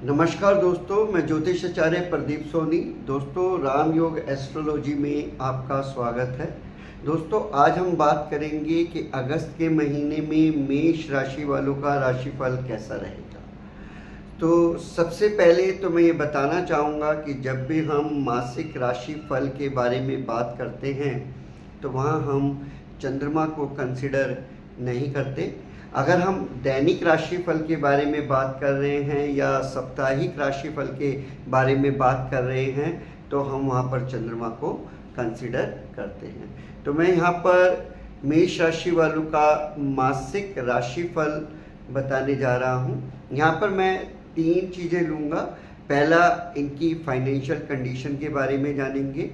नमस्कार दोस्तों, मैं ज्योतिषाचार्य प्रदीप सोनी। दोस्तों, राम योग एस्ट्रोलॉजी में आपका स्वागत है। दोस्तों, आज हम बात करेंगे कि अगस्त के महीने में मेष राशि वालों का राशिफल कैसा रहेगा। तो सबसे पहले तो मैं ये बताना चाहूँगा कि जब भी हम मासिक राशिफल के बारे में बात करते हैं तो वहाँ हम चंद्रमा को कंसिडर नहीं करते। अगर हम दैनिक राशिफल के बारे में बात कर रहे हैं या साप्ताहिक राशिफल के बारे में बात कर रहे हैं तो हम वहाँ पर चंद्रमा को कंसिडर करते हैं। तो मैं यहाँ पर मेष राशि वालों का मासिक राशिफल बताने जा रहा हूँ। यहाँ पर मैं 3 चीज़ें लूँगा। पहला, इनकी फाइनेंशियल कंडीशन के बारे में जानेंगे।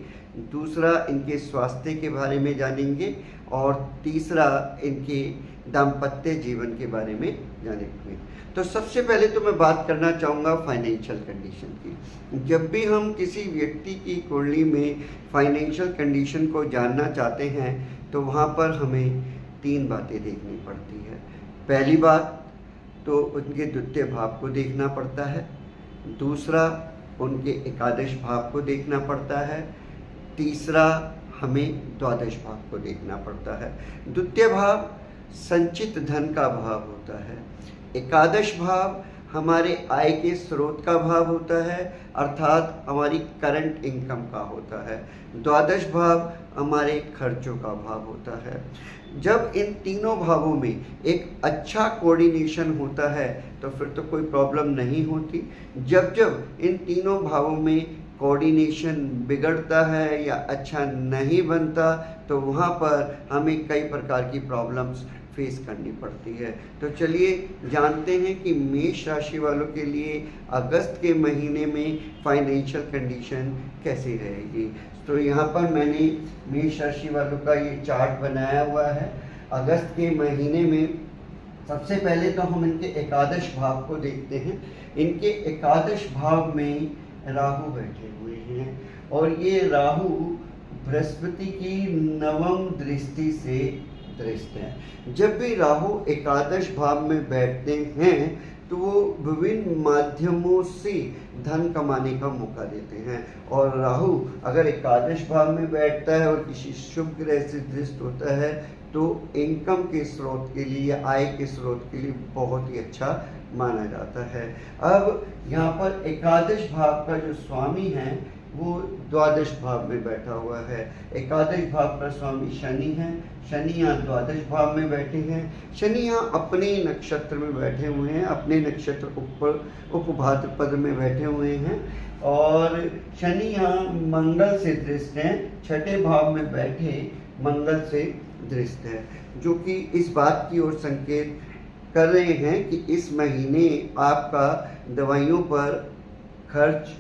दूसरा, इनके स्वास्थ्य के बारे में जानेंगे। और तीसरा, इनके दाम्पत्य जीवन के बारे में जानेंगे। तो सबसे पहले तो मैं बात करना चाहूँगा फाइनेंशियल कंडीशन की। जब भी हम किसी व्यक्ति की कुंडली में फाइनेंशियल कंडीशन को जानना चाहते हैं तो वहाँ पर हमें 3 बातें देखनी पड़ती है। पहली बात तो उनके द्वितीय भाव को देखना पड़ता है। दूसरा, उनके एकादश भाव को देखना पड़ता है। तीसरा, हमें द्वादश भाव को देखना पड़ता है। द्वितीय भाव संचित धन का भाव होता है। एकादश भाव हमारे आय के स्रोत का भाव होता है, अर्थात हमारी करंट इनकम का होता है। द्वादश भाव हमारे खर्चों का भाव होता है। जब इन तीनों भावों में एक अच्छा कोऑर्डिनेशन होता है तो फिर तो कोई प्रॉब्लम नहीं होती। जब जब इन तीनों भावों में कोऑर्डिनेशन बिगड़ता है या अच्छा नहीं बनता तो वहाँ पर हमें कई प्रकार की प्रॉब्लम्स फेस करनी पड़ती है। तो चलिए जानते हैं कि मेष राशि वालों के लिए अगस्त के महीने में फाइनेंशियल कंडीशन कैसी रहेगी। तो यहाँ पर मैंने मेष राशि वालों का ये चार्ट बनाया हुआ है। अगस्त के महीने में सबसे पहले तो हम इनके एकादश भाव को देखते हैं। इनके एकादश भाव में राहु बैठे हुए हैं और ये राहु बृहस्पति की नवम दृष्टि से दृष्ट है। जब भी राहु एकादश भाव में बैठते हैं तो वो विभिन्न माध्यमों से धन कमाने का मौका देते हैं। और राहु अगर एकादश भाव में बैठता है और किसी शुभ ग्रह से दृष्ट होता है तो इनकम के स्रोत के लिए या आय के स्रोत के लिए बहुत ही अच्छा माना जाता है। अब यहाँ पर एकादश भाव का जो स्वामी है वो द्वादश भाव में बैठा हुआ है। एकादश भाव का स्वामी शनि है। शनि यहाँ द्वादश भाव में बैठे हैं। शनि यहाँ अपने नक्षत्र में बैठे हुए हैं, अपने नक्षत्र उपभाद्रपद में बैठे हुए हैं। और शनि यहाँ मंगल से दृष्ट हैं, 6ठे भाव में बैठे मंगल से दृष्ट है, जो कि इस बात की ओर संकेत कर रहे हैं कि इस महीने आपका दवाइयों पर खर्च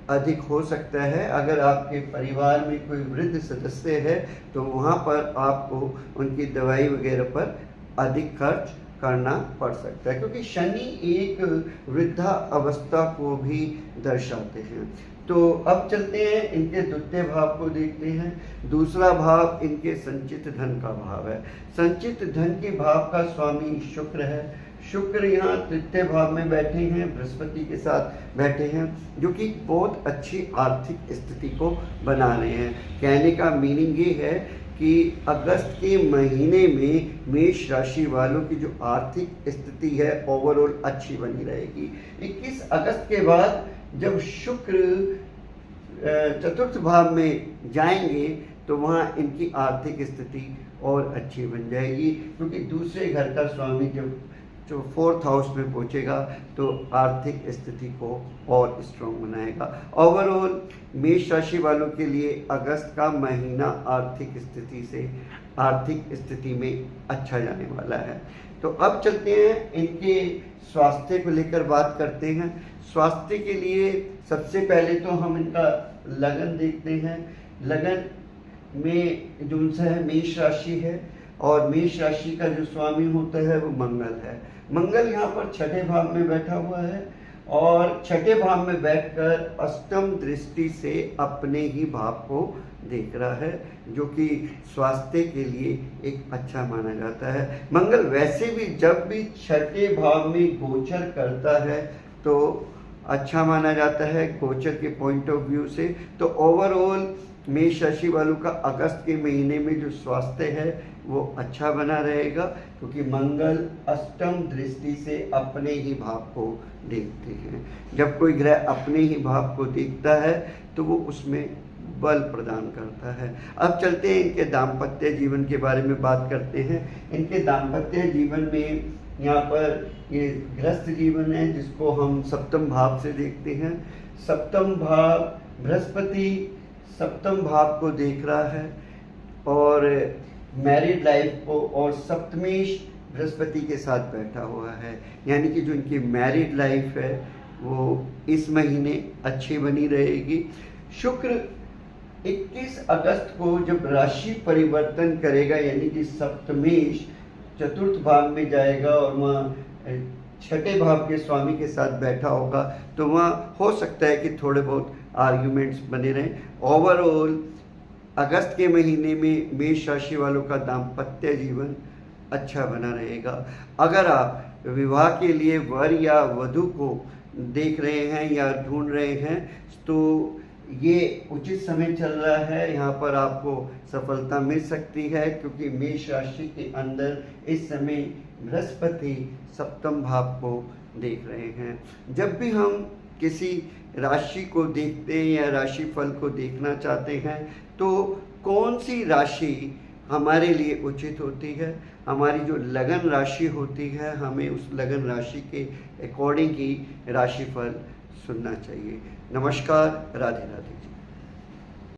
अधिक हो सकता है। अगर आपके परिवार में कोई वृद्ध सदस्य है तो वहाँ पर आपको उनकी दवाई वगैरह पर अधिक खर्च करना पड़ सकता है, क्योंकि शनि एक वृद्धा अवस्था को भी दर्शाते हैं। तो अब चलते हैं इनके द्वितीय भाव को देखते हैं। दूसरा भाव इनके संचित धन का भाव है। संचित धन के भाव का स्वामी शुक्र है। शुक्र यहाँ तृतीय भाव में बैठे हैं, बृहस्पति के साथ बैठे हैं, जो कि बहुत अच्छी आर्थिक स्थिति को बना रहे हैं। कहने का मीनिंग ये है कि अगस्त के महीने में मेष राशि वालों की जो आर्थिक स्थिति है ओवरऑल अच्छी बनी रहेगी। 21 अगस्त के बाद जब शुक्र चतुर्थ भाव में जाएंगे तो वहाँ इनकी आर्थिक स्थिति और अच्छी बन जाएगी, क्योंकि दूसरे घर का स्वामी जब जो 4th हाउस में पहुंचेगा तो आर्थिक स्थिति को और स्ट्रॉन्ग बनाएगा। ओवरऑल मेष राशि वालों के लिए अगस्त का महीना आर्थिक स्थिति में अच्छा जाने वाला है। तो अब चलते हैं इनके स्वास्थ्य को लेकर बात करते हैं। स्वास्थ्य के लिए सबसे पहले तो हम इनका लगन देखते हैं। लगन में जो उनसे है मेष राशि है और मेष राशि का जो स्वामी होता है वो मंगल है। मंगल यहाँ पर 6ठे भाव में बैठा हुआ है और 6ठे भाव में बैठकर अष्टम दृष्टि से अपने ही भाव को देख रहा है, जो कि स्वास्थ्य के लिए एक अच्छा माना जाता है। मंगल वैसे भी जब भी 6ठे भाव में गोचर करता है तो अच्छा माना जाता है गोचर के पॉइंट ऑफ व्यू से। तो ओवरऑल मेष राशि वालों का अगस्त के महीने में जो स्वास्थ्य है वो अच्छा बना रहेगा, क्योंकि मंगल अष्टम दृष्टि से अपने ही भाव को देखते हैं। जब कोई ग्रह अपने ही भाव को देखता है तो वो उसमें बल प्रदान करता है। अब चलते हैं इनके दाम्पत्य जीवन के बारे में बात करते हैं। इनके दाम्पत्य जीवन में यहाँ पर ये गृहस्थ जीवन है जिसको हम सप्तम भाव से देखते हैं। सप्तम भाव बृहस्पति सप्तम भाव को देख रहा है और मैरिड लाइफ को, और सप्तमेश बृहस्पति के साथ बैठा हुआ है, यानी कि जो इनकी मैरिड लाइफ है वो इस महीने अच्छी बनी रहेगी। शुक्र 21 अगस्त को जब राशि परिवर्तन करेगा, यानी कि सप्तमेश चतुर्थ भाव में जाएगा और वहाँ छठे भाव के स्वामी के साथ बैठा होगा, तो वहाँ हो सकता है कि थोड़े बहुत आर्ग्यूमेंट्स बने रहें। ओवरऑल अगस्त के महीने में मेष राशि वालों का दाम्पत्य जीवन अच्छा बना रहेगा। अगर आप विवाह के लिए वर या वधू को देख रहे हैं या ढूंढ रहे हैं तो ये उचित समय चल रहा है, यहाँ पर आपको सफलता मिल सकती है, क्योंकि मेष राशि के अंदर इस समय बृहस्पति सप्तम भाव को देख रहे हैं। जब भी हम किसी राशि को देखते हैं या राशि फल को देखना चाहते हैं तो कौन सी राशि हमारे लिए उचित होती है, हमारी जो लगन राशि होती है, हमें उस लगन राशि के अकॉर्डिंग ही राशिफल सुनना चाहिए। नमस्कार, राधे राधे जी।